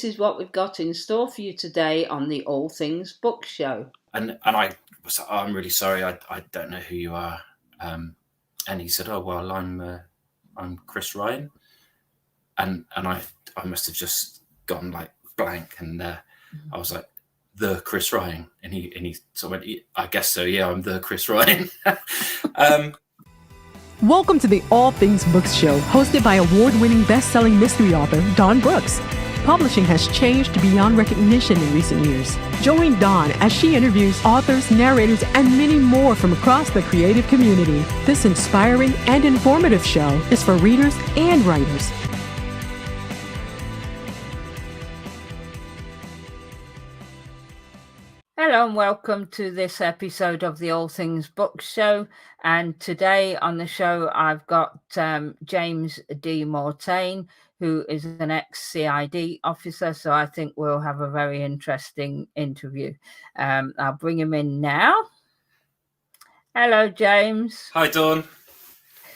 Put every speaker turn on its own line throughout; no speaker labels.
this is what we've got in store for you today on the All Things Book Show.
And I'm really sorry, I don't know who you are. And he said, "Oh well, I'm Chris Ryan," and I must have just gone like blank, and I was like, "The Chris Ryan," and he sort of went, "I guess so, yeah, I'm the Chris Ryan."
Welcome to the All Things Books Show, hosted by award-winning best-selling mystery author Dawn Brookes. Publishing has changed beyond recognition in recent years. Join Dawn as she interviews authors, narrators, and many more from across the creative community. This inspiring and informative show is for readers and writers.
Hello and welcome to this episode of the All Things Book Show. And today on the show, I've got James D. Mortain, who is an ex-CID officer. So I think we'll have a very interesting interview. I'll bring him in now. Hello, James.
Hi, Dawn.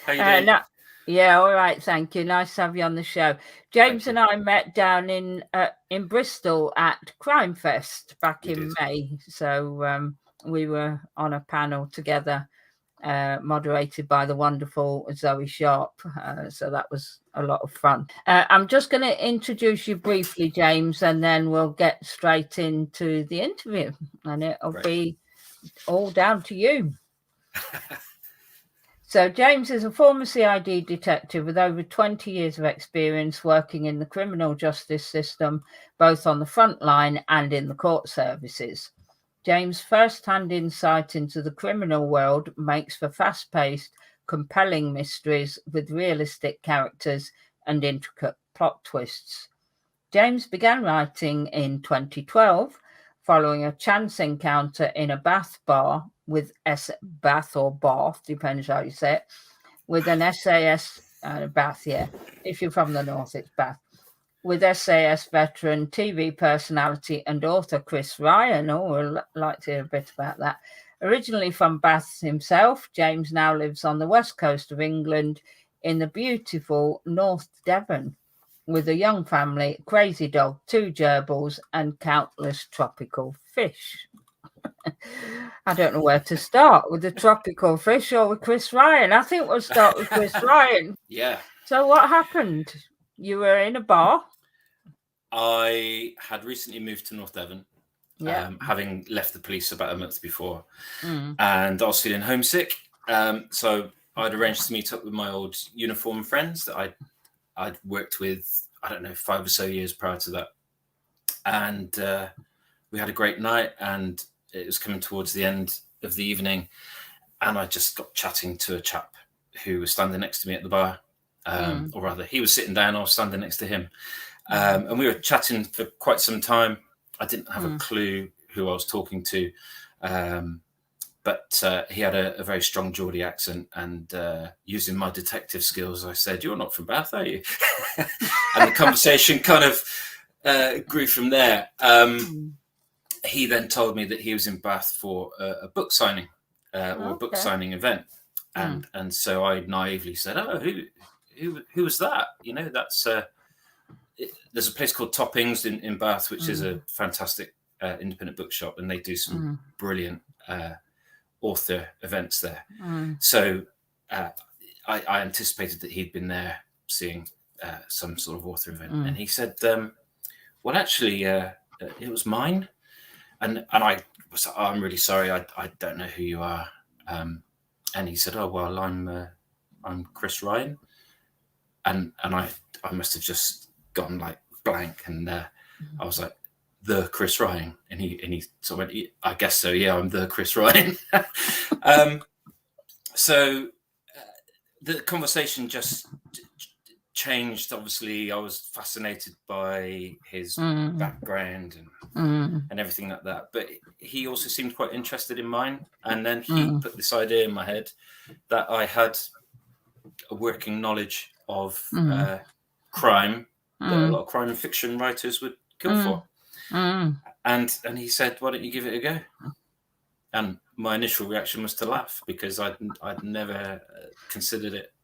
How you doing?
Yeah, all right, thank you. Nice to have you on the show. James and I met down in Bristol at Crime Fest back in May. So we were on a panel together, moderated by the wonderful Zoe Sharp. So that was a lot of fun. I'm just going to introduce you briefly, James, and then we'll get straight into the interview. And it'll be all down to you. So James is a former CID detective with over 20 years of experience working in the criminal justice system, both on the front line and in the court services. James' first-hand insight into the criminal world makes for fast-paced, compelling mysteries with realistic characters and intricate plot twists. James began writing in 2012, following a chance encounter in a Bath bar with Bath or Bath, depends how you say it, with an SAS, Bath, yeah. If you're from the north, it's Bath. With SAS veteran, TV personality and author Chris Ryan. Oh, I'd like to hear a bit about that. Originally from Bath himself, James now lives on the west coast of England in the beautiful North Devon with a young family, crazy dog, 2 gerbils and countless tropical fish. I don't know where to start, with the tropical fish or with Chris Ryan. I think we'll start with Chris Ryan.
Yeah.
So what happened? You were in a bar?
I had recently moved to North Devon, having left the police about a month before, and I was feeling homesick. So I'd arranged to meet up with my old uniform friends that I'd worked with, 5 or so years prior to that. And we had a great night, and it was coming towards the end of the evening, and I just got chatting to a chap who was standing next to me at the bar, or rather, he was sitting down, I was standing next to him. And we were chatting for quite some time. I didn't have a clue who I was talking to, but he had a very strong Geordie accent, and using my detective skills, I said, "You're not from Bath, are you?" And the conversation kind of grew from there. He then told me that he was in Bath for a book signing or a book signing event, and so I naively said, "Oh, who was that?" You know, that's there's a place called Toppings in Bath, which is a fantastic independent bookshop, and they do some brilliant author events there. So I anticipated that he'd been there seeing some sort of author event, and he said, "Well, actually, it was mine." And I was, "I'm really sorry, I don't know who you are." And he said, "Oh well, I'm Chris Ryan," and I must have just gone like blank, and I was like, "The Chris Ryan," and he sort of went, "I guess so, yeah, I'm the Chris Ryan." So the conversation just changed. Obviously, I was fascinated by his background and everything like that, but he also seemed quite interested in mine. And then he put this idea in my head that I had a working knowledge of crime that a lot of crime fiction writers would kill for. And he said, "Why don't you give it a go?" And my initial reaction was to laugh, because I'd never considered it.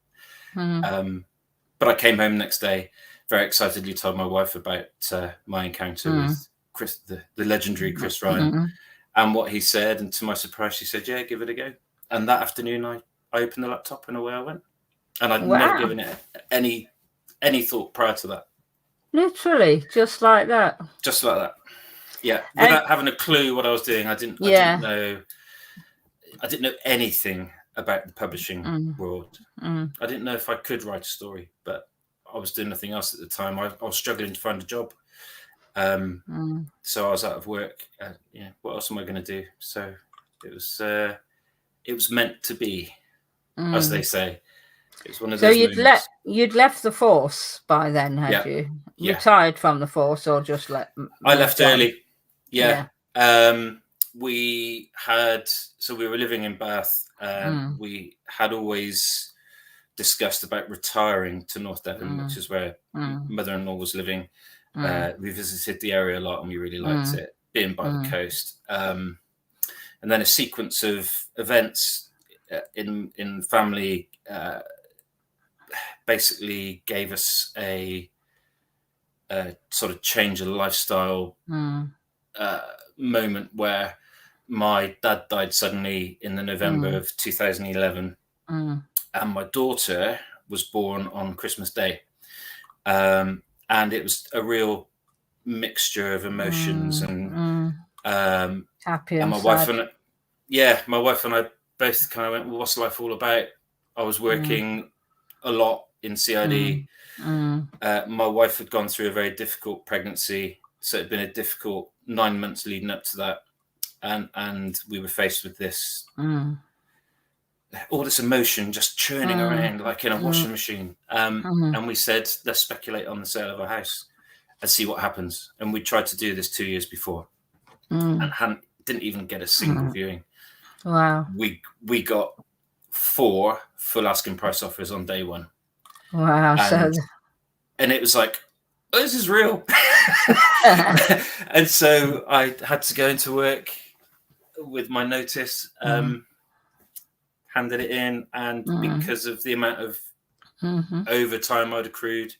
But I came home next day very excitedly told my wife about my encounter with Chris, the legendary Chris Ryan, and what he said. And to my surprise, she said, "Yeah, give it a go." And that afternoon, I opened the laptop and away I went. And I'd never given it any thought prior to that.
Literally, just like that.
Just like that. Yeah, without having a clue what I was doing. I didn't know anything about the publishing world. I didn't know if I could write a story, but I was doing nothing else at the time. I was struggling to find a job. So I was out of work. What else am I going to do? So it was meant to be, as they say. It was one of those moments.
You'd left the force by then, had you? Retired from the force, or just
I left early. Yeah. We were living in Bath. We had always discussed about retiring to North Devon, which is where mother-in-law was living. We visited the area a lot and we really liked it, being by the coast. And then a sequence of events in family basically gave us a sort of change of lifestyle moment where my dad died suddenly in the November of 2011, and my daughter was born on Christmas Day, and it was a real mixture of emotions and
happy
and my wife and I both kind of went, well, what's life all about? I was working a lot in CID. My wife had gone through a very difficult pregnancy, so it had been a difficult 9 months leading up to that, and we were faced with this all this emotion just churning around like in a washing machine, and we said, let's speculate on the sale of our house and see what happens. And we tried to do this 2 years before and didn't even get a single viewing.
Wow.
We got 4 full asking price offers on day one.
Wow.
And it was like, oh, this is real. And so I had to go into work with my notice, handed it in, and because of the amount of overtime I'd accrued,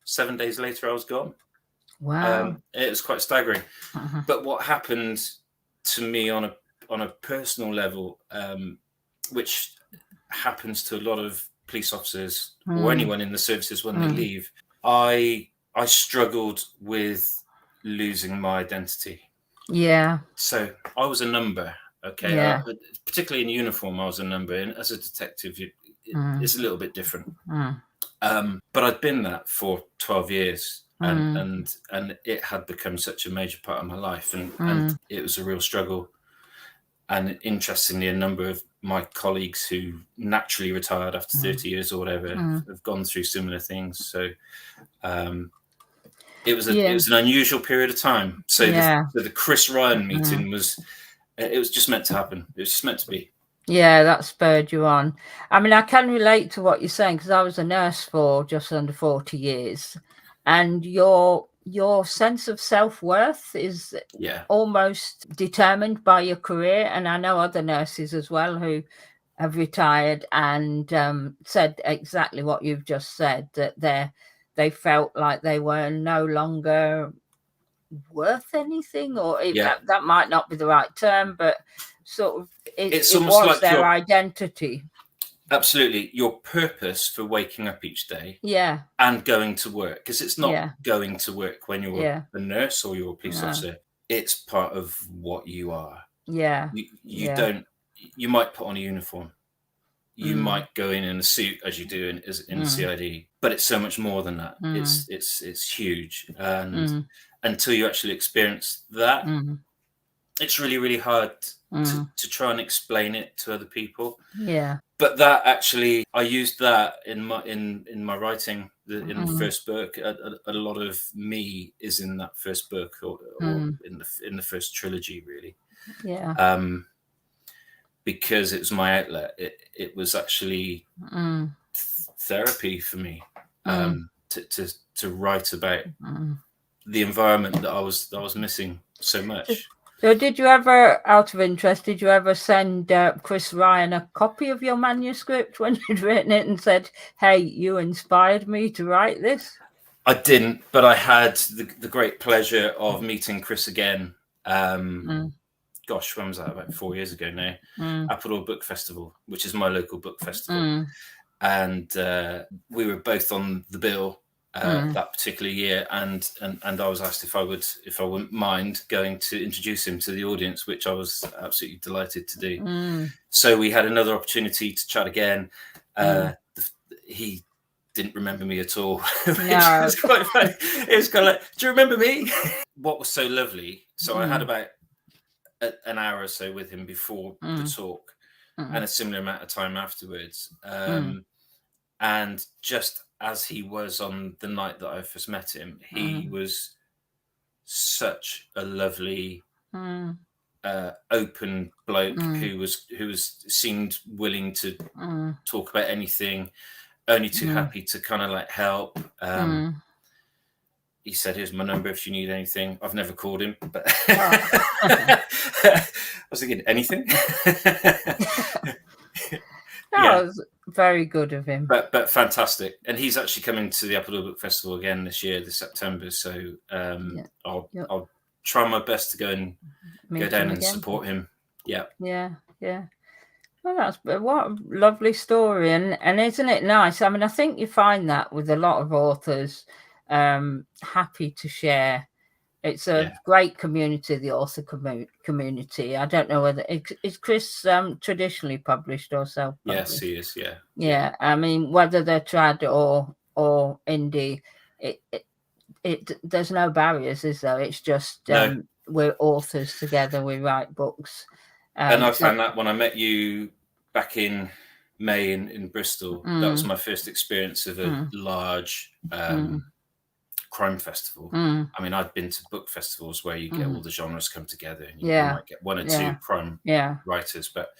7 days later I was gone.
Wow.
It was quite staggering. But what happened to me on a personal level, which happens to a lot of police officers or anyone in the services when they leave, I struggled with losing my identity.
Yeah.
So I was a number, okay?
Yeah.
Particularly in uniform, I was a number. And as a detective, it's a little bit different. But I'd been that for 12 years. And it had become such a major part of my life. And it was a real struggle. And interestingly, a number of my colleagues who naturally retired after 30 years or whatever have gone through similar things. So it was an unusual period of time. So the Chris Ryan meeting was just meant to happen. It was just meant to be.
Yeah, that spurred you on. I mean, I can relate to what you're saying because I was a nurse for just under 40 years, and your sense of self-worth is almost determined by your career. And I know other nurses as well who have retired and said exactly what you've just said, that they felt like they were no longer worth anything, or that might not be the right term, but sort of it was like their identity.
Absolutely. Your purpose for waking up each day and going to work, because it's not going to work when you're a nurse or you're a police officer. It's part of what you are. Yeah. You might put on a uniform. You might go in a suit as you do in CID, but it's so much more than that. It's huge. And until you actually experience that, it's really, really hard to try and explain it to other people. Yeah. But that actually, I used that in my writing in the first book. A lot of me is in that first book, or in the first trilogy, really. Yeah. Because it was my outlet. It was actually therapy for me to write about the environment that I was missing so much.
So did you ever, out of interest, send Chris Ryan a copy of your manuscript when you'd written it and said, hey, you inspired me to write this?
I didn't, but I had the great pleasure of meeting Chris again. Gosh, when was that? About 4 years ago now. Appledore Book Festival, which is my local book festival. And we were both on the bill that particular year, and I was asked if I wouldn't mind going to introduce him to the audience, which I was absolutely delighted to do. So we had another opportunity to chat again. He didn't remember me at all, which was quite funny. It was kind of like, do you remember me? What was so lovely, so I had about an hour or so with him before the talk, and a similar amount of time afterwards. And just as he was on the night that I first met him, he was such a lovely, open bloke who seemed willing to talk about anything, only too happy to kind of like help. He said, "Here's my number if you need anything." I've never called him, but I was thinking, anything?
That was very good of him.
But fantastic. And he's actually coming to the Appledore Book Festival again this September. So I'll try my best to go down and support him. Yeah.
Well, what a lovely story, and isn't it nice? I mean, I think you find that with a lot of authors, happy to share. It's a great community, the author community. I don't know whether is Chris traditionally published or self-published?
Yes, he is.
Yeah. I mean, whether they're trad or indie, it there's no barriers, is there? It's just we're authors together. We write books.
And I found that when I met you back in May in Bristol, that was my first experience of a large crime festival. I mean, I'd been to book festivals where you get all the genres come together, and you might get one or two crime writers, but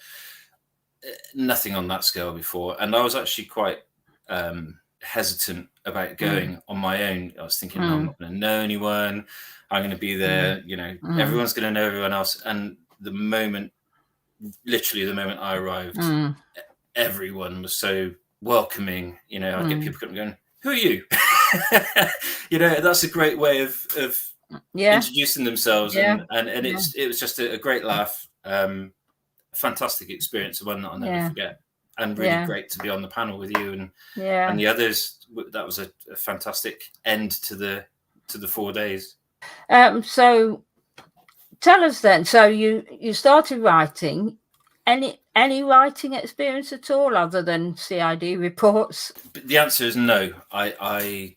nothing on that scale before. And I was actually quite hesitant about going on my own. I was thinking, no, I'm not going to know anyone. I'm going to be there, everyone's going to know everyone else. And literally the moment I arrived, everyone was so welcoming. I'd get people coming going, "Who are you?" That's a great way of introducing themselves, and it was just a great laugh, fantastic experience, one that I'll never forget, and really great to be on the panel with you and the others. That was a fantastic end to the 4 days.
So tell us then. So you started writing. Any writing experience at all other than CID reports?
The answer is no. I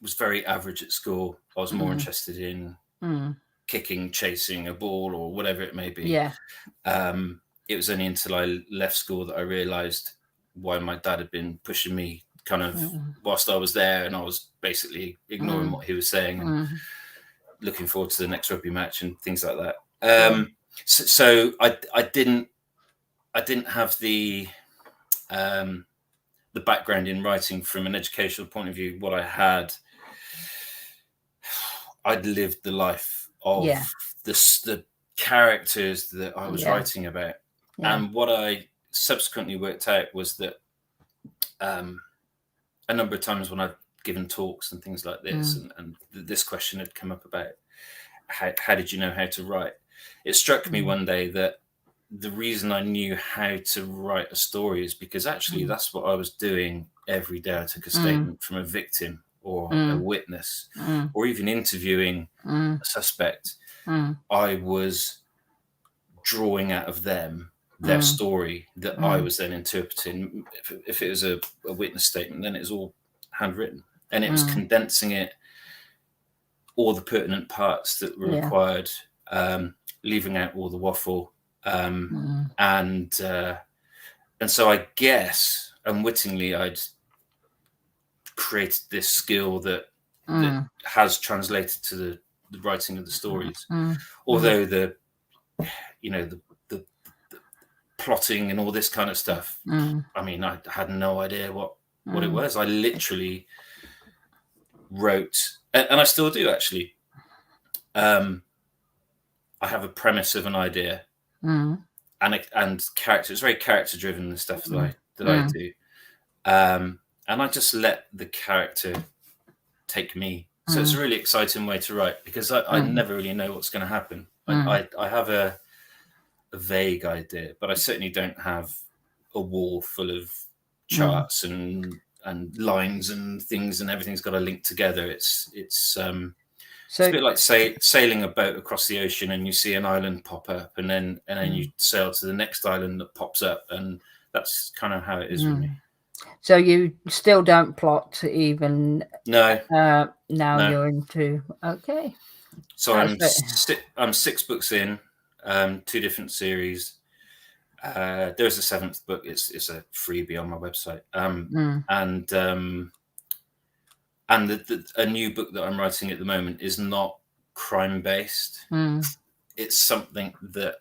was very average at school. I was more interested in kicking, chasing a ball, or whatever it may be. It was only until I left school that I realised why my dad had been pushing me kind of whilst I was there, and I was basically ignoring what he was saying and looking forward to the next rugby match and things like that. So I didn't have the background in writing from an educational point of view. What I had, I'd lived the life of the characters that I was writing about. And what I subsequently worked out was that a number of times when I've given talks and things like this, and this question had come up about how did you know how to write? It struck me one day that the reason I knew how to write a story is because actually that's what I was doing every day. I took a statement from a victim or a witness, or even interviewing a suspect. I was drawing out of them their story that I was then interpreting. If it was a witness statement, then it was all handwritten, and it was condensing it, all the pertinent parts that were required, leaving out all the waffle. And so I guess unwittingly I'd created this skill that has translated to the writing of the stories. Although the plotting and all this kind of stuff, I mean, I had no idea what it was. I literally wrote, and I still do actually. I have a premise of an idea. And character. It's very character driven, the stuff that I do, and I just let the character take me. So it's a really exciting way to write, because I never really know what's going to happen. I have a vague idea, but I certainly don't have a wall full of charts and lines and things, and everything's got to link together. It's a bit like sailing a boat across the ocean, and you see an island pop up, and then you sail to the next island that pops up, and that's kind of how it is with me.
So you still don't plot even?
No.
Now you're into
So I'm 6 books in, 2 different series. There's a 7th book. It's a freebie on my website. And a new book that I'm writing at the moment is not crime based. It's something that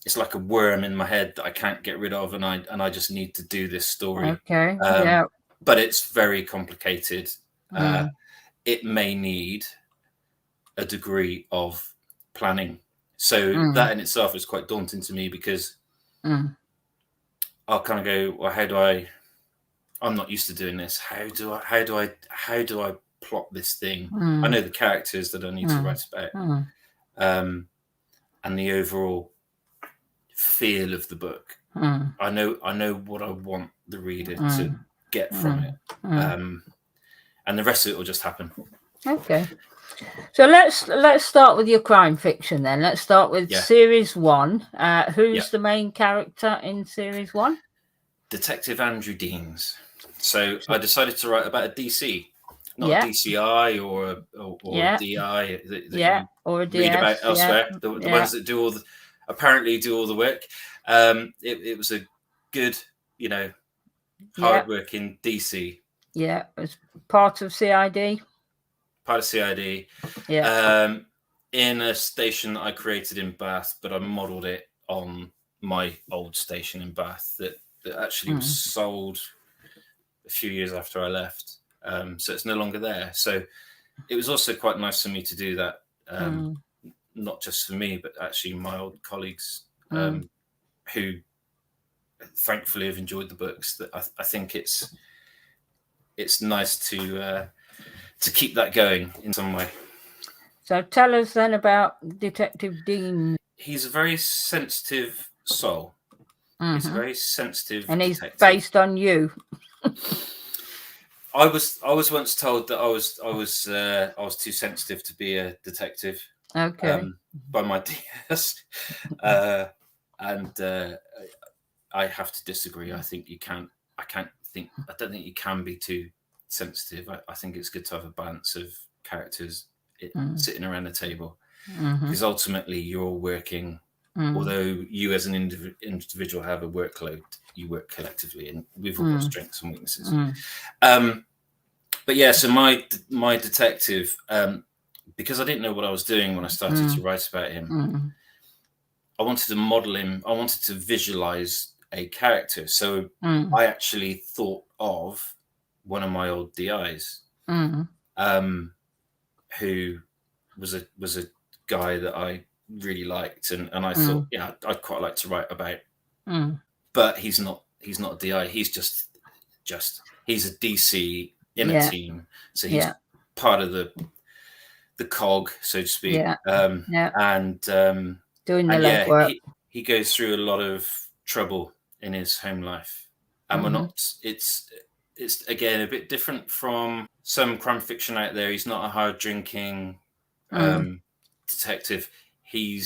it's like a worm in my head that I can't get rid of, and I just need to do this story. But it's very complicated. It may need a degree of planning. So that in itself is quite daunting to me, because I'll kind of go, well, I'm not used to doing this. How do I plot this thing? I know the characters that I need to write about, and the overall feel of the book. I know what I want the reader to get from it, and the rest of it will just happen.
Okay, so let's start with your crime fiction then. Let's start with series 1. Who's the main character in series 1?
Detective Andrew Deans. So I decided to write about a DC, not a DCI or a DI that
or a
DS, read about elsewhere. The ones that apparently do all the work. It was a good, hard-working DC.
Yeah, it was part of CID.
Part of CID. In a station that I created in Bath, but I modelled it on my old station in Bath that actually was sold a few years after I left. So it's no longer there. So it was also quite nice for me to do that, not just for me, but actually my old colleagues who thankfully have enjoyed the books. That I think it's nice to keep that going in some way.
So tell us then about Detective Dean.
He's a very sensitive soul. He's a very sensitive
and he's
detective.
Based on you.
I was once told that I was too sensitive to be a detective.
Okay.
By my DS, and I have to disagree. I think you can't. I don't think you can be too sensitive. I think it's good to have a balance of characters sitting around the table, because ultimately you're all working. Although you as an individual have a workload, you work collectively, and we've all got strengths and weaknesses. But yeah, so my detective, because I didn't know what I was doing when I started to write about him, I wanted to model him. I wanted to visualize a character. So I actually thought of one of my old DIs, who was a guy that I really liked, and I thought, I'd quite like to write about. But he's not a DI. He's just he's a DC in a team. So he's part of the cog, so to speak. And
doing the legwork.
He goes through a lot of trouble in his home life, and we're not. It's again a bit different from some crime fiction out there. He's not a hard drinking detective. He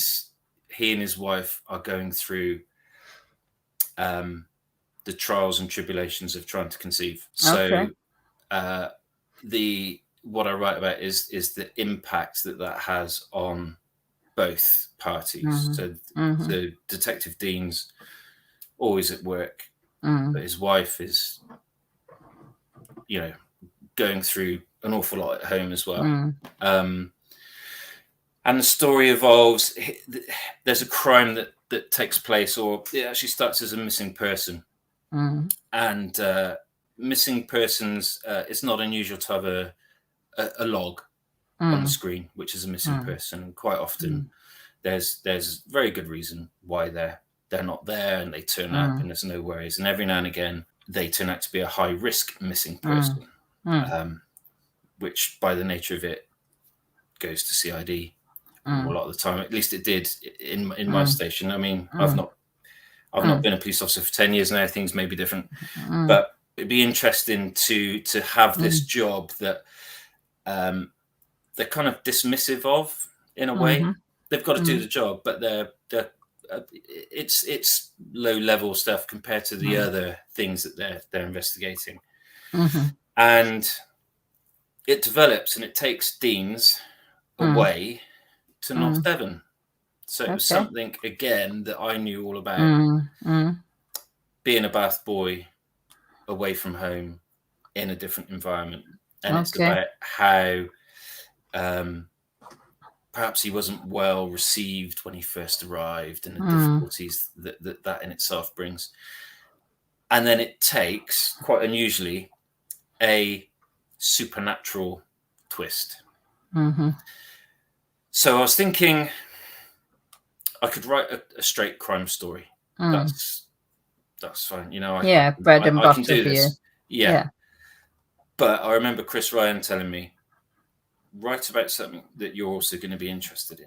and his wife are going through the trials and tribulations of trying to conceive. So what I write about is the impact that has on both parties. So the Detective Dean's always at work, but his wife is, going through an awful lot at home as well. And the story evolves. There's a crime that takes place, or it actually starts as a missing person. And missing persons, it's not unusual to have a log on the screen, which is a missing person. And quite often there's very good reason why they're not there, and they turn up and there's no worries. And every now and again, they turn out to be a high risk missing person. which by the nature of it goes to CID a lot of the time. At least it did in my station. I mean, I've not been a police officer for 10 years now. Things may be different, but it'd be interesting to have this job that they're kind of dismissive of in a way. They've got to do the job, but it's low level stuff compared to the other things that they're investigating. And it develops and it takes Deans away to North Devon. So it was something again that I knew all about. Being a Bath boy away from home in a different environment. And it's about how perhaps he wasn't well received when he first arrived, and the difficulties that in itself brings. And then it takes, quite unusually, a supernatural twist. So I was thinking I could write a straight crime story. That's fine. You know,
bread and butter
I can do
for
this.
you.
Yeah. But I remember Chris Ryan telling me, write about something that you're also going to be interested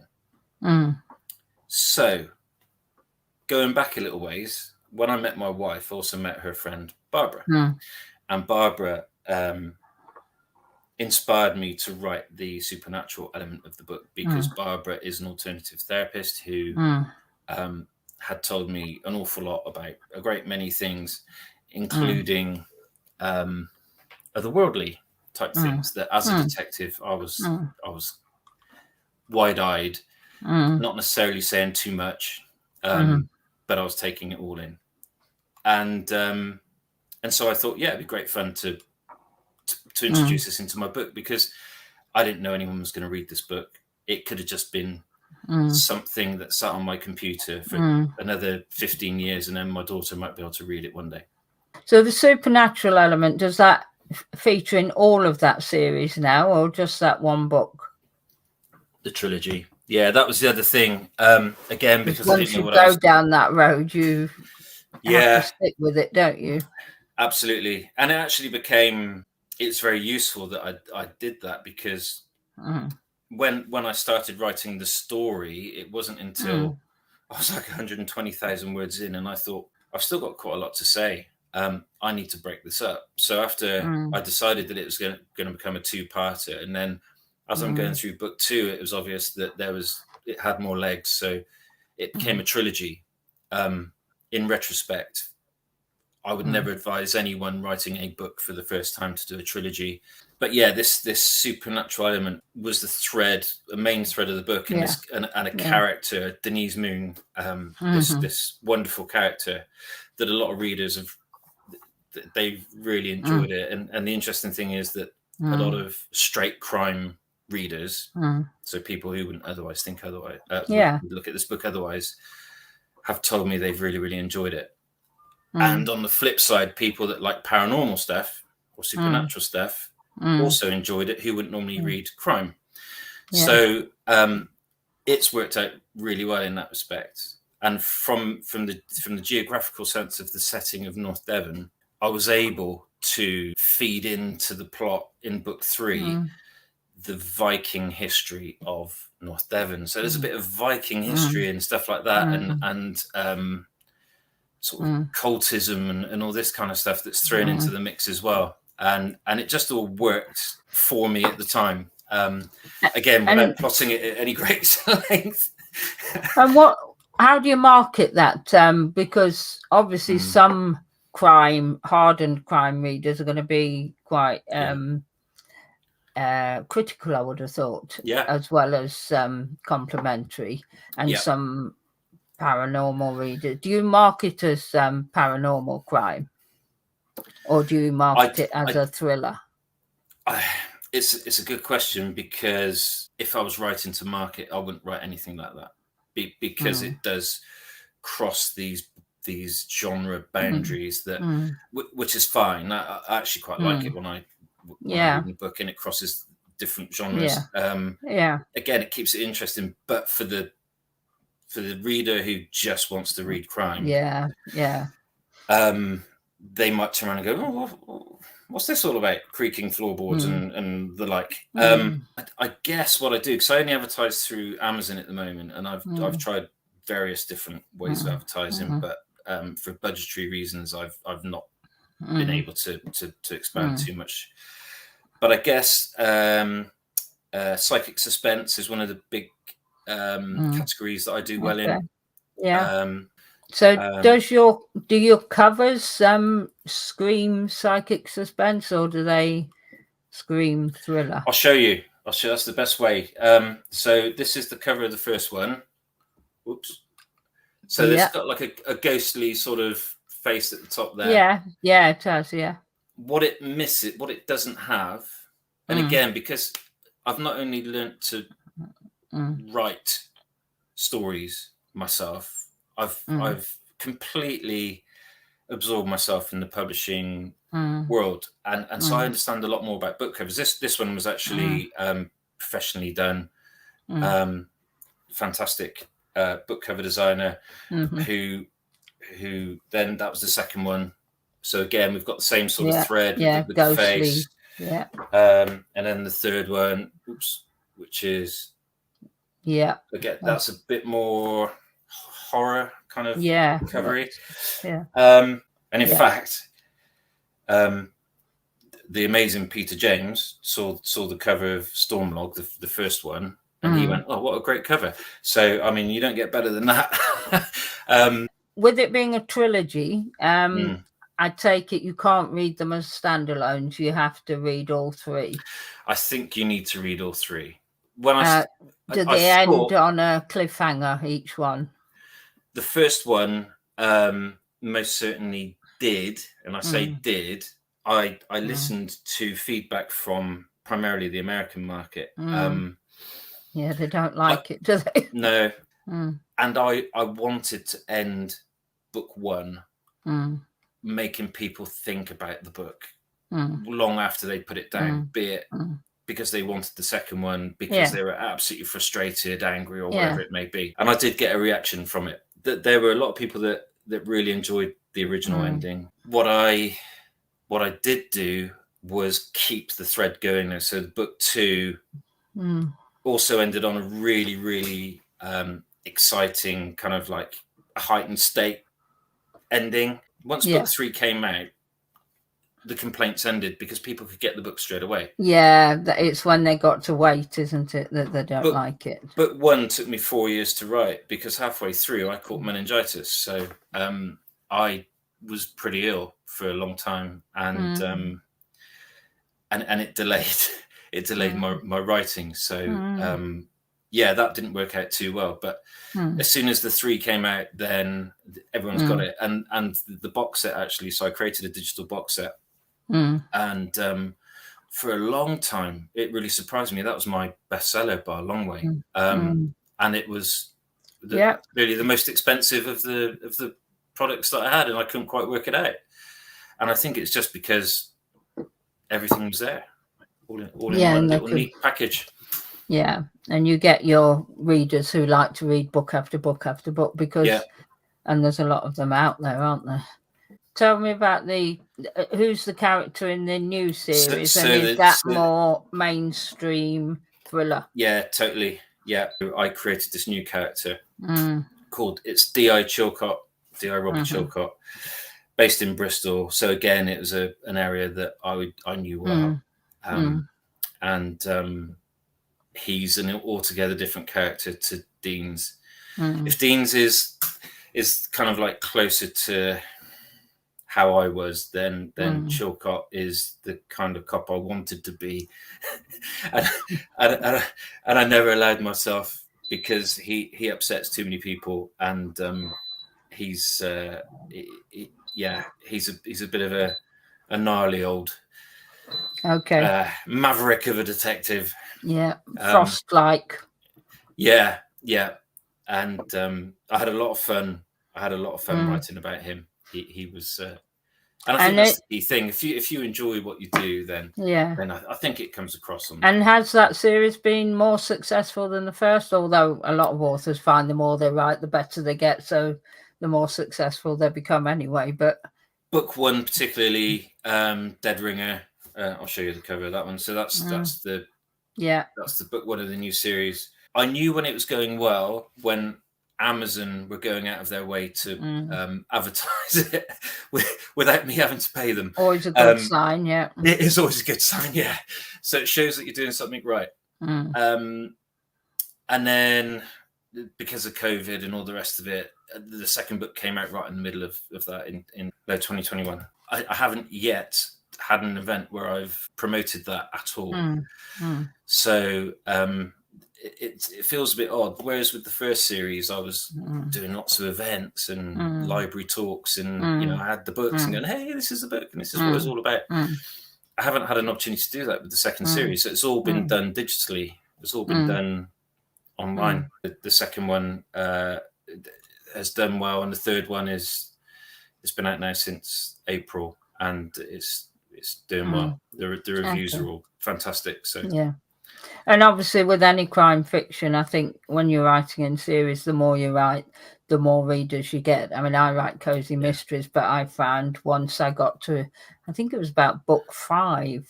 in. So going back a little ways, when I met my wife, I also met her friend Barbara. And Barbara inspired me to write the supernatural element of the book, because Barbara is an alternative therapist who had told me an awful lot about a great many things, including otherworldly type things that as a detective I was wide-eyed, not necessarily saying too much, but I was taking it all in. And so I thought, it'd be great fun to introduce this into my book, because I didn't know anyone was going to read this book. It could have just been something that sat on my computer for another 15 years, and then my daughter might be able to read it one day.
So the supernatural element, does that feature in all of that series now, or just that one book?
The trilogy. Yeah, that was the other thing. Again, because
once
I didn't know what
you
I
go
was
down that road, you have to stick with it, don't you?
Absolutely. And it actually became, it's very useful that I did that, because when I started writing the story, it wasn't until I was like 120,000 words in, and I thought, I've still got quite a lot to say. I need to break this up. So after I decided that it was going to become a two-parter, and then as I'm going through book 2, it was obvious that it had more legs. So it became a trilogy. In retrospect, I would never advise anyone writing a book for the first time to do a trilogy. But yeah, this supernatural element was the main thread of the book, and a character, Denise Moon, this wonderful character that a lot of readers they've really enjoyed it. And the interesting thing is that a lot of straight crime readers, so people who wouldn't otherwise think otherwise, would look at this book otherwise, have told me they've really, really enjoyed it. And on the flip side, people that like paranormal stuff or supernatural stuff also enjoyed it, who wouldn't normally read crime. So it's worked out really well in that respect. And from the geographical sense of the setting of North Devon, I was able to feed into the plot in book 3 the Viking history of North Devon. So there's a bit of Viking history and stuff like that, and sort of cultism and all this kind of stuff that's thrown into the mix as well. And it just all worked for me at the time. Again, without plotting it at any great length.
And how do you market that? Because obviously some hardened crime readers are going to be quite critical, I would have thought, as well as complimentary, and some paranormal readers. Do you market as paranormal crime, or do you market it as a thriller?
It's a good question, because if I was writing to market, I wouldn't write anything like that, because it does cross these genre boundaries that which is fine. I actually quite like it when I read the book and it crosses different genres. Again, it keeps it interesting, but for the reader who just wants to read crime, they might turn around and go, what's this all about? Creaking floorboards and the like. I guess what I do, because I only advertise through Amazon at the moment, and I've tried various different ways of advertising, but for budgetary reasons, I've not been able to expand too much. But I guess psychic suspense is one of the big categories that I do well in.
Yeah. So do your covers scream psychic suspense, or do they scream thriller?
I'll show you. That's the best way. So this is the cover of the first one. Oops. So this got like a ghostly sort of face at the top there.
Yeah, it does. Yeah.
What it doesn't have, and again, because I've not only learnt to write stories myself, I've completely absorbed myself in the publishing world, and so I understand a lot more about book covers. This one was actually professionally done. Fantastic book cover designer who then that was the second one. So again, we've got the same sort of thread with the face. Yeah. And then the third one, which is again, that's a bit more horror kind of recovery.
Yeah.
And in fact, the amazing Peter James saw the cover of Stormlog, the first one, and he went, "Oh, what a great cover!" So, I mean, you don't get better than that.
With it being a trilogy, I take it you can't read them as standalones. You have to read all three.
I think you need to read all three.
Do they end on a cliffhanger, each one?
The first one most certainly did, and I say did. I listened to feedback from primarily the American market.
Yeah, they don't like it, do they?
No. And I wanted to end book one making people think about the book long after they put it down, be it because they wanted the second one, because they were absolutely frustrated, angry, or whatever it may be. And I did get a reaction from it. That there were a lot of people that really enjoyed the original ending. What I did do was keep the thread going there. So the book two also ended on a really, really exciting kind of like a heightened state ending. Once book three came out, the complaints ended because people could get the book straight away. Yeah,
it's when they got to wait, isn't it, that they don't like it.
Book one took me 4 years to write because halfway through I caught meningitis. So I was pretty ill for a long time, and it delayed my writing. So that didn't work out too well. But as soon as the three came out, then everyone's got it, and the box set actually. So I created a digital box set, and for a long time, it really surprised me. That was my bestseller by a long way, and it was really the most expensive of the products that I had, and I couldn't quite work it out. And I think it's just because everything was there, all in one little neat package.
Yeah, and you get your readers who like to read book after book after book and there's a lot of them out there, aren't there? Tell me about who's the character in the new series, and is that more mainstream thriller?
Yeah, totally. Yeah, I created this new character called D.I. Robert Chilcott, based in Bristol. So again, it was an area that I knew well, and he's an altogether different character to Dean's. If Dean's is kind of like closer to how I was, then Chilcott is the kind of cop I wanted to be, and I never allowed myself, because he upsets too many people, and he's a bit of a gnarly old maverick of a detective.
Yeah, Frost-like.
Yeah, and I had a lot of fun. Writing about him. He was, and I think that's the key thing. If you enjoy what you do, then I think it comes across.
And has that series been more successful than the first? Although a lot of authors find the more they write, the better they get, so the more successful they become anyway. But
book one particularly, Dead Ringer. I'll show you the cover of that one. So that's the book one of the new series. I knew when it was going well when Amazon were going out of their way to advertise it without me having to pay them.
Always a good sign, yeah.
It is always a good sign, yeah. So it shows that you're doing something right. And then because of COVID and all the rest of it, the second book came out right in the middle of that in 2021. I haven't yet had an event where I've promoted that at all. So it feels a bit odd. Whereas with the first series, I was doing lots of events and library talks, and I had the books and going, "Hey, this is the book, and this is what it's all about." I haven't had an opportunity to do that with the second series. So it's all been done digitally. It's all been done online. The second one has done well, and the third one it's been out now since April, and it's doing well. The reviews are all fantastic. So
yeah. And obviously with any crime fiction, I think when you're writing in series, the more you write, the more readers you get. I mean, I write cozy mysteries, but I found once I got to, I think it was about book 5,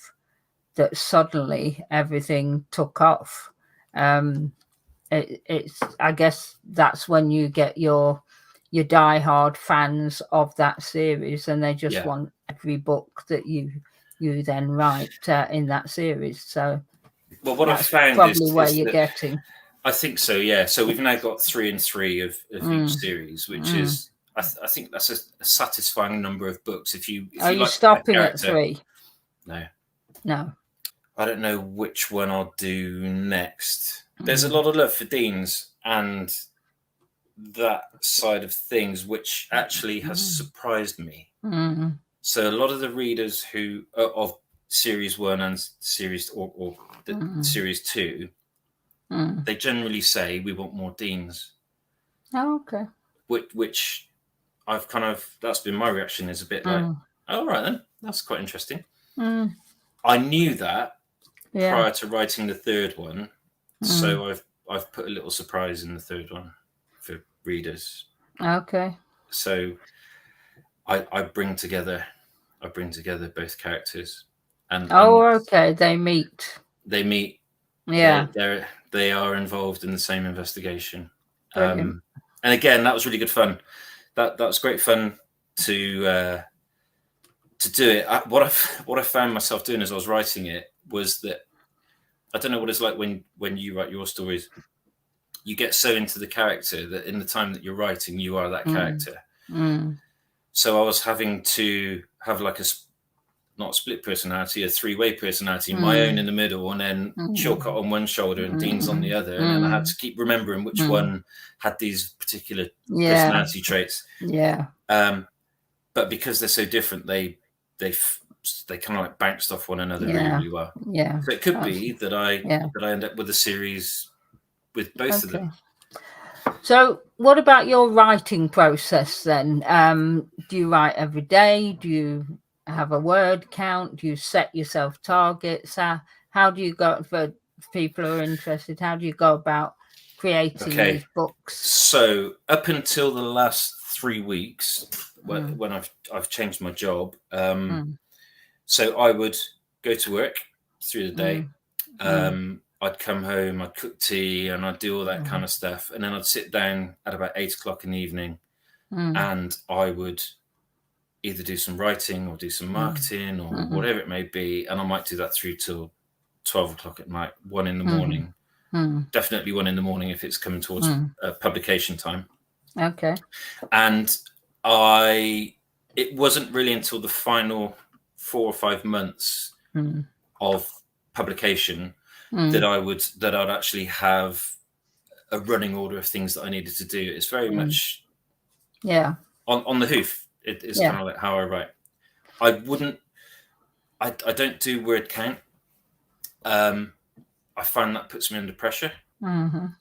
that suddenly everything took off. It's I guess that's when you get your diehard fans of that series, and they just want every book that you then write in that series. So
well, what I've found
probably
is
where you're getting.
I think so, yeah. So we've now got 3 and 3 of each series, which is I think that's a satisfying number of books. If you
Are you
like
stopping at 3? No.
I don't know which one I'll do next. There's a lot of love for Dean's and that side of things, which actually has surprised me. So a lot of the readers who of series 1 and series or series 2, they generally say we want more Deans.
Oh, okay.
Which I've that's been my reaction, is a bit like, oh, right then, that's quite interesting. I knew that prior to writing the third one, so I've put a little surprise in the third one for readers.
Okay.
So I bring together both characters, and
okay, they meet. Yeah,
they are involved in the same investigation. And again, that was really good fun. That was great fun to do it. What I found myself doing as I was writing it was that I don't know what it's like when you write your stories. You get so into the character that in the time that you're writing, you are that character. So I was having to have like not a split personality, a 3-way personality, my own in the middle, and then Chilcott on one shoulder and Dean's on the other. And then I had to keep remembering which one had these particular personality traits. Yeah. But because they're so different, they kind of like bounced off one another really well. Yeah. So it could be that I end up with a series with both of them.
So what about your writing process then? Do you write every day? Do you have a word count? Do you set yourself targets? How do you go, for people who are interested, how do you go about creating these books?
So up until the last 3 weeks, when I've changed my job, so I would go to work through the day. I'd come home, I'd cook tea, and I'd do all that kind of stuff. And then I'd sit down at about 8 o'clock in the evening, and I would either do some writing or do some marketing or whatever it may be. And I might do that through till 12 o'clock at night, 1 in the morning. Definitely 1 in the morning if it's coming towards publication time.
Okay.
And it wasn't really until the final 4 or 5 months of publication that I'd actually have a running order of things that I needed to do. It's very much on the hoof. It's kind of like how I write. I don't do word count. I find that puts me under pressure.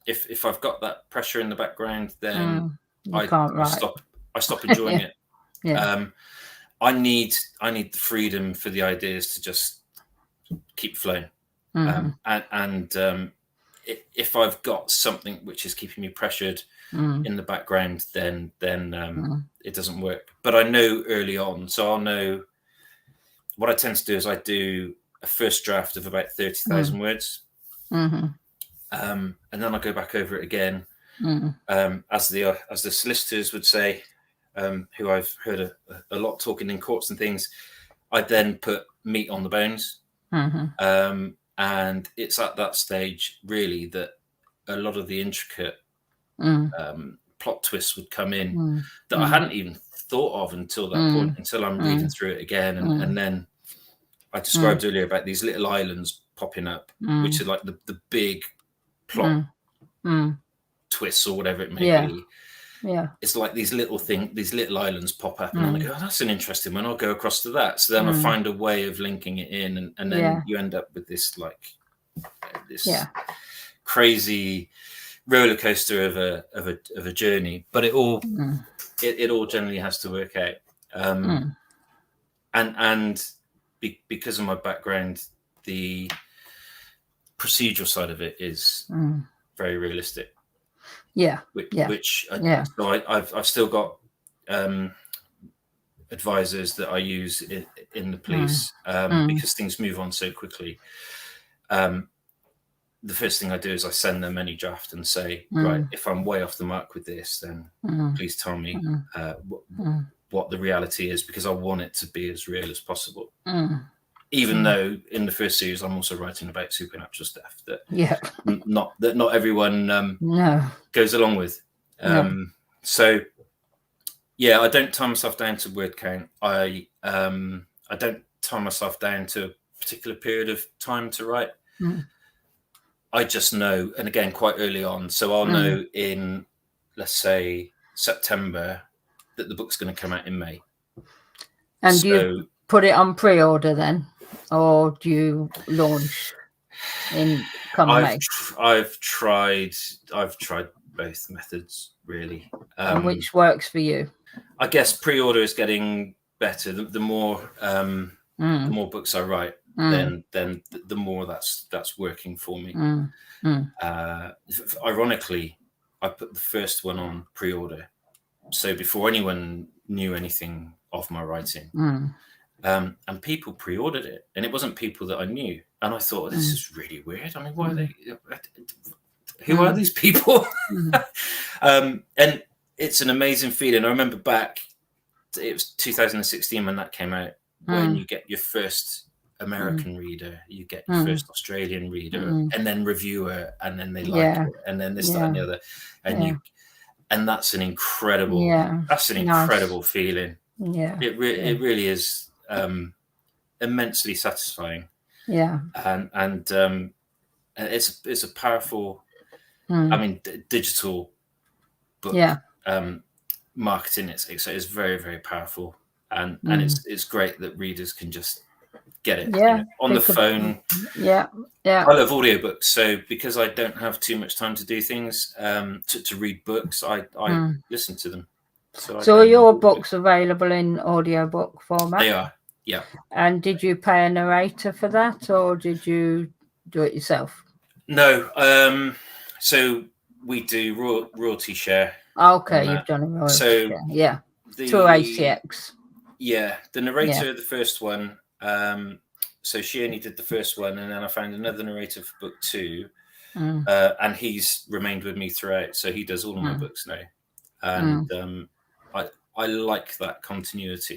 If I've got that pressure in the background, then I stop enjoying it. I need the freedom for the ideas to just keep flowing. And if I've got something which is keeping me pressured in the background, then it doesn't work. But I know early on, so I'll know. What I tend to do is I do a first draft of about 30,000 words, and then I go back over it again, as the solicitors would say, who I've heard a lot talking in courts and things. I then put meat on the bones, and it's at that stage really that a lot of the intricate plot twists would come in that I hadn't even thought of until that point, until I'm reading through it again. And then I described earlier about these little islands popping up, which are like the big plot twists or whatever it may be.
Yeah.
It's like these little islands pop up, and I'm like, oh, that's an interesting one. I'll go across to that. So then I find a way of linking it in, and then you end up with this crazy roller coaster of a journey. But it all it all generally has to work out. And because of my background, the procedural side of it is very realistic. So I've still got advisors that I use in the police because things move on so quickly. The first thing I do is I send them any draft and say, right, if I'm way off the mark with this, then please tell me what the reality is, because I want it to be as real as possible. Even though in the first series I'm also writing about supernatural stuff that not everyone goes along with. So I don't tie myself down to word count. I don't tie myself down to a particular period of time to write. I just know, and again quite early on, so I'll know in, let's say, September that the book's going to come out in May.
And do you put it on pre-order then, or do you launch in May?
I've tried both methods really.
And which works for you?
I guess pre-order is getting better. The more books I write, then the more that's working for me. Ironically, I put the first one on pre-order, so before anyone knew anything of my writing, and people pre-ordered it, and it wasn't people that I knew, and I thought, this is really weird. I mean, why are they? Who are these people? And it's an amazing feeling. I remember back, it was 2016 when that came out, when you get your first American reader, you get your first Australian reader, and then reviewer, and then they like it, and then this, that, and the other, and that's an incredible, incredible feeling. It really is immensely satisfying. And it's a powerful, I mean, digital book. Marketing is very, very powerful, and it's great that readers can just get it on the phone. I love audiobooks, so because I don't have too much time to do things, to read books, I listen to them. So are your books available in audiobook format? They are, yeah. And did you pay a narrator for that, or did you do it yourself? No, so we do royalty share. Okay, you've done a royalty share. Yeah, through ACX. Yeah, the narrator of the first one, so she only did the first one, and then I found another narrator for book 2, and he's remained with me throughout, so he does all of my books now, and I like that continuity.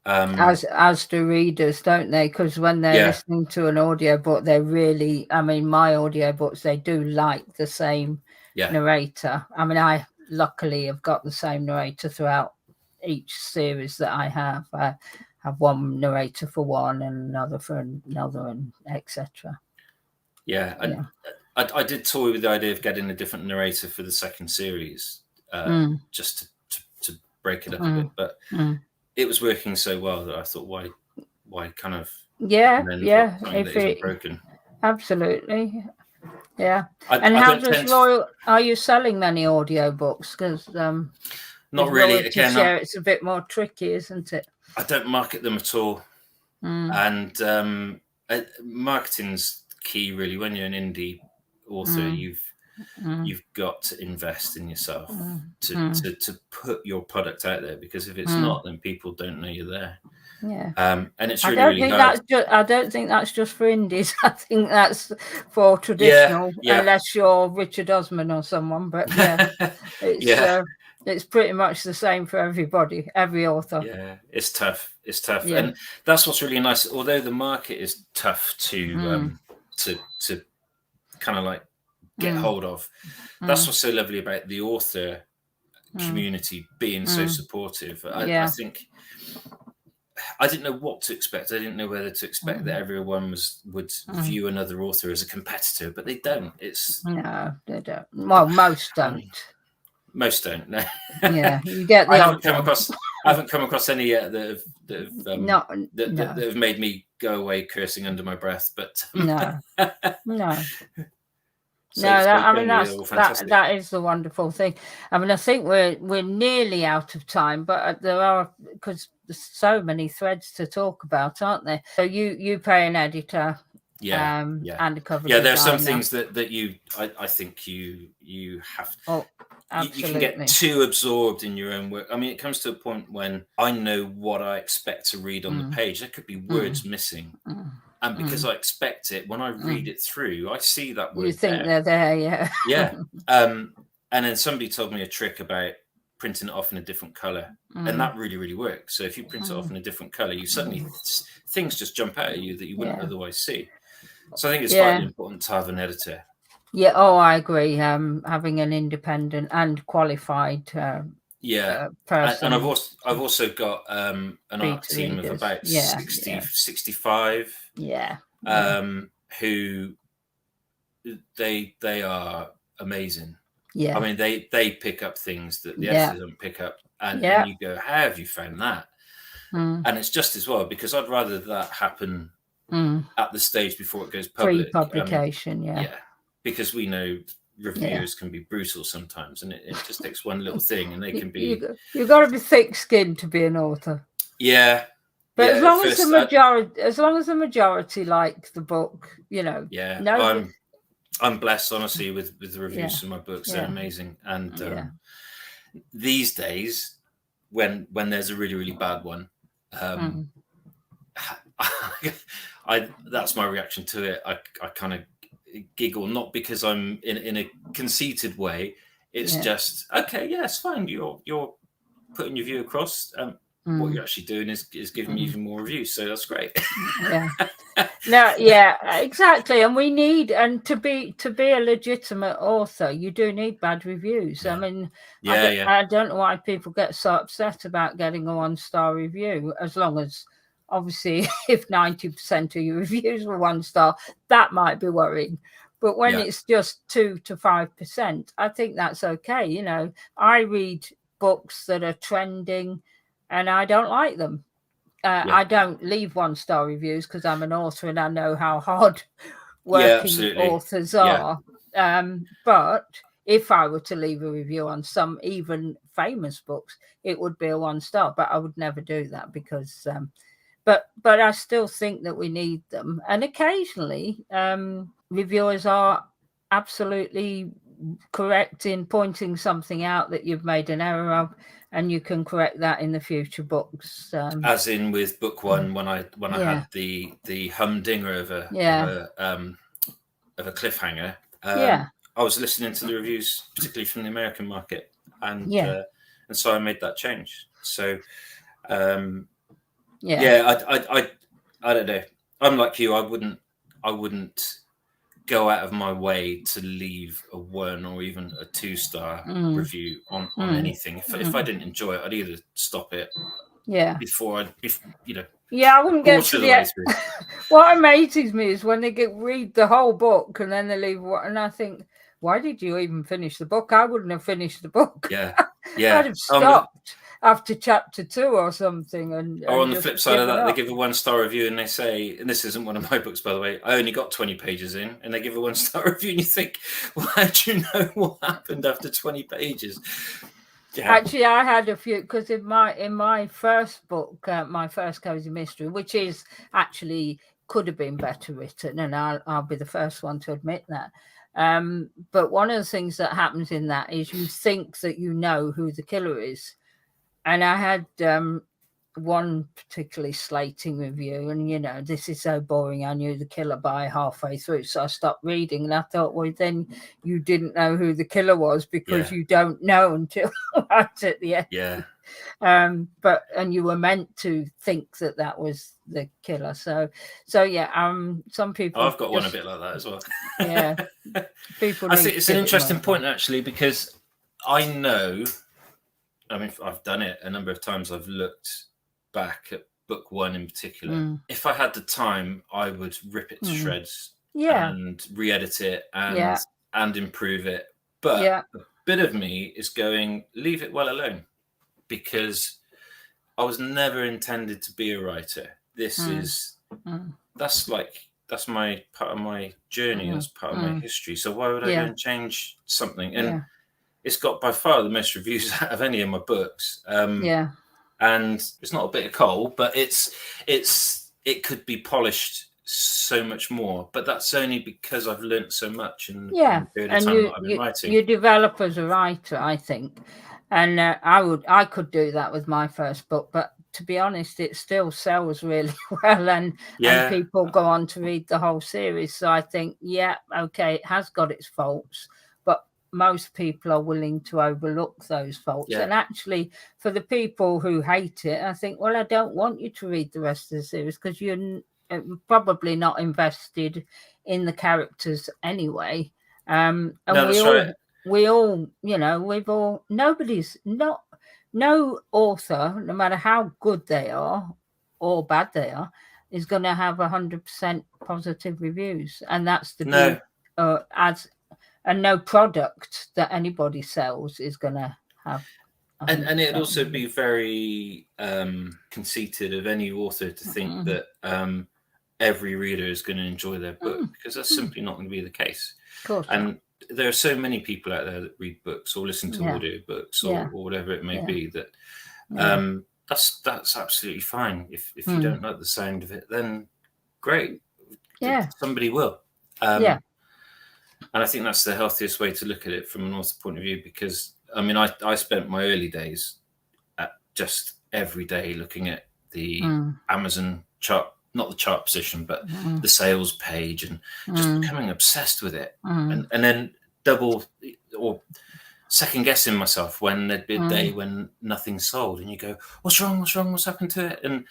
As do readers, don't they? Because when they're listening to an audiobook, they really, I mean, my audiobooks, they do like the same narrator. I mean, I luckily have got the same narrator throughout each series that I have. I have one narrator for one and another for another, and etc. I did toy with the idea of getting a different narrator for the second series, just to break it up a bit, but it was working so well that I thought, why kind of if it broken. Absolutely. Yeah. And how does are you selling many audiobooks? Because not really. Again, it's a bit more tricky, isn't it? I don't market them at all. And marketing's key really when you're an indie author, you've got to invest in yourself to put your product out there, because if it's not, then people don't know you're there.
Yeah,
and it's really hard.
I don't think that's just for indies. I think that's for traditional, unless you're Richard Osman or someone. But it's pretty much the same for everybody, every author.
Yeah, it's tough. And that's what's really nice. Although the market is tough to kind of like get hold of, that's what's so lovely about the author community being so supportive. I think I didn't know what to expect. I didn't know whether to expect that everyone would view another author as a competitor, but they don't.
No, they don't. Well, most don't.
Most don't. No.
Yeah, you get the.
I haven't come across any yet that have made me go away cursing under my breath. But
no.
So
that is the wonderful thing. I mean, I think we're nearly out of time, but there are, because there's so many threads to talk about, aren't there? So you pay an editor, and a cover designer.
There are some things that I think you have.
Oh, absolutely.
You can get too absorbed in your own work. I mean, it comes to a point when I know what I expect to read on the page. There could be words missing. And because I expect it, when I read it through, I see that word.
You think they're there, yeah.
Yeah. And then somebody told me a trick about printing it off in a different color. And that really, really works. So if you print it off in a different color, you suddenly, things just jump out at you that you wouldn't otherwise see. So I think it's vitally important to have an editor.
Yeah, I agree. Having an independent and qualified person.
And I've also got an art team of about 65 who they are amazing. I mean, they pick up things that the editors don't pick up, and you go, how have you found that? And it's just as well, because I'd rather that happen at the stage before it goes public.
Pre-publication,
because we know reviewers can be brutal sometimes, and it just takes one little thing and they can be.
You've got to be thick-skinned to be an author.
Yeah,
but as long as the majority like the book,
I'm blessed, honestly, with the reviews of my books. They're amazing, and these days, when there's a really, really bad one, that's my reaction to it. I kind of giggle, not because I'm in a conceited way. It's just okay. Yeah, it's fine. You're putting your view across. What you're actually doing is giving me even more reviews. So that's great. Exactly. And we need, and to be a legitimate author, you do need bad reviews. I mean, I don't know why people get so upset about getting a 1-star review, as long as, obviously, if 90% of your reviews were 1 star, that might be worrying. But when it's just 2 to 5%, I think that's okay. I read books that are trending and I don't like them. I don't leave 1-star reviews because I'm an author and I know how hard working authors are. But if I were to leave a review on some even famous books, it would be a 1-star. But I would never do that because... But I still think that we need them. And occasionally, reviewers are absolutely correct in pointing something out that you've made an error of, and you can correct that in the future books. As in with book 1, when I had the humdinger of a cliffhanger. I was listening to the reviews, particularly from the American market, and so I made that change. So. I don't know. I'm like you. I wouldn't go out of my way to leave a 1 or even a 2-star review on anything. If I didn't enjoy it, I'd either stop it. Before I wouldn't get to the end. What amazes me is when they read the whole book and then they leave one, and I think, why did you even finish the book? I wouldn't have finished the book. I'd have stopped after chapter 2 or something. Or on the flip side of that, they give a 1-star review and they say, and this isn't one of my books, by the way, I only got 20 pages in, and they give a 1-star review and you think, well, how do you know what happened after 20 pages?
Actually, I had a few, because in my first book, my first cozy mystery, which is actually could have been better written, and I'll be the first one to admit that. But one of the things that happens in that is you think that you know who the killer is. And I had one particularly slating review, and this is so boring. I knew the killer by halfway through, so I stopped reading. And I thought, well, then you didn't know who the killer was because you don't know until right at the end.
Yeah.
And you were meant to think that was the killer. So yeah. Some people.
I've got one a bit like that as well.
Yeah. People.
I think it's an interesting point actually, because I know. I mean, I've done it a number of times. I've looked back at book one in particular. If I had the time, I would rip it to shreds and re-edit it and improve it. But a bit of me is going, leave it well alone, because I was never intended to be a writer. This is that's my part of my journey. That's part of my history. So why would I go and change something? And it's got by far the most reviews out of any of my books. And it's not a bit of coal, but it could be polished so much more. But that's only because I've learnt so much in the period of time that I've been writing.
You develop as a writer, I think. And I could do that with my first book, but to be honest, it still sells really well, and people go on to read the whole series. So I think, okay, it has got its faults, but most people are willing to overlook those faults. And actually, for the people who hate it, I think, well, I don't want you to read the rest of the series because you're probably not invested in the characters anyway. And we all, no author, no matter how good they are or bad they are, is going to have 100% positive reviews. And that's the and no product that anybody sells is going to have.
And it'd also be very conceited of any author to think that every reader is going to enjoy their book, because that's simply not going to be the case.
Of course.
And there are so many people out there that read books or listen to audio books or whatever it may be, that that's absolutely fine. If you don't like the sound of it, then great. Somebody will. And I think that's the healthiest way to look at it from an author point of view, because I mean, I spent my early days at just every day looking at the Amazon chart, not the chart position, but the sales page, and just becoming obsessed with it. And then double or second guessing myself when there'd be a day when nothing sold, and you go, what's wrong? What's happened to it? And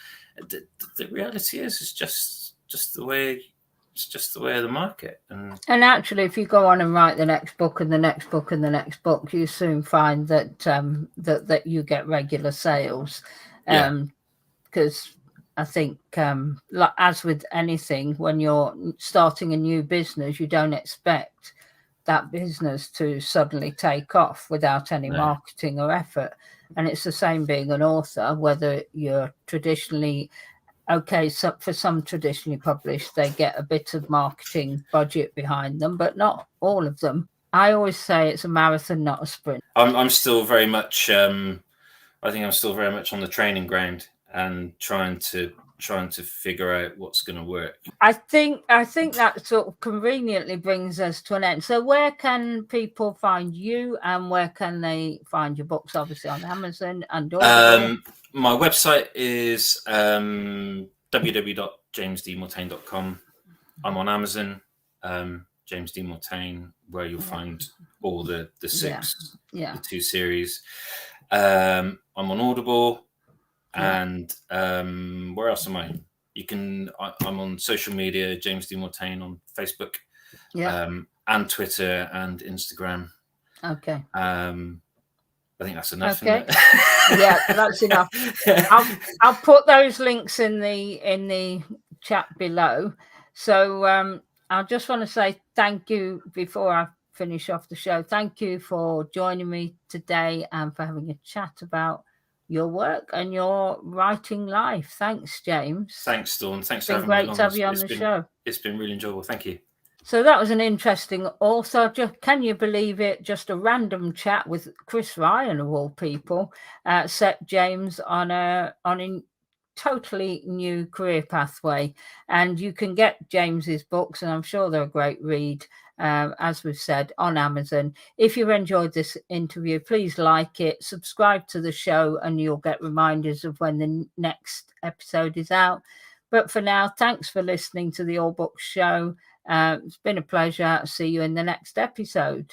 the reality is, it's just the way. It's just the way of the market.
And actually, if you go on and write the next book and the next book and the next book, you soon find that that you get regular sales. Because I think, as with anything, when you're starting a new business, you don't expect that business to suddenly take off without any marketing or effort. And it's the same being an author, whether you're traditionally... Okay, so for some traditionally published, they get a bit of marketing budget behind them, but not all of them. I always say it's a marathon, not a sprint.
I'm still very much, I think I'm still very much on the training ground and trying to figure out what's going to work.
I think that sort of conveniently brings us to an end. So where can people find you, and where can they find your books? Obviously on Amazon and all.
My website is www.jamesdmortain.com. I'm on Amazon, James D. Mortain, where you'll find all the two series. I'm on Audible, and where else am I? I'm on social media, James D. Mortain on Facebook, and Twitter and Instagram.
Okay.
I think that's enough.
Okay. Yeah, that's enough. I'll put those links in the chat below. So I just want to say thank you before I finish off the show. Thank you for joining me today and for having a chat about your work and your writing life. Thanks, James.
Thanks, Dawn. Thanks for having
me on.
It's been great
to have you on the show.
It's been really enjoyable. Thank you.
So that was an interesting author. Can you believe it? Just a random chat with Chris Ryan, of all people, set James on a totally new career pathway. And you can get James's books, and I'm sure they're a great read. as we've said, on Amazon. If you've enjoyed this interview, please like it, subscribe to the show, and you'll get reminders of when the next episode is out. But for now, thanks for listening to the All Books Show. It's been a pleasure. See you in the next episode.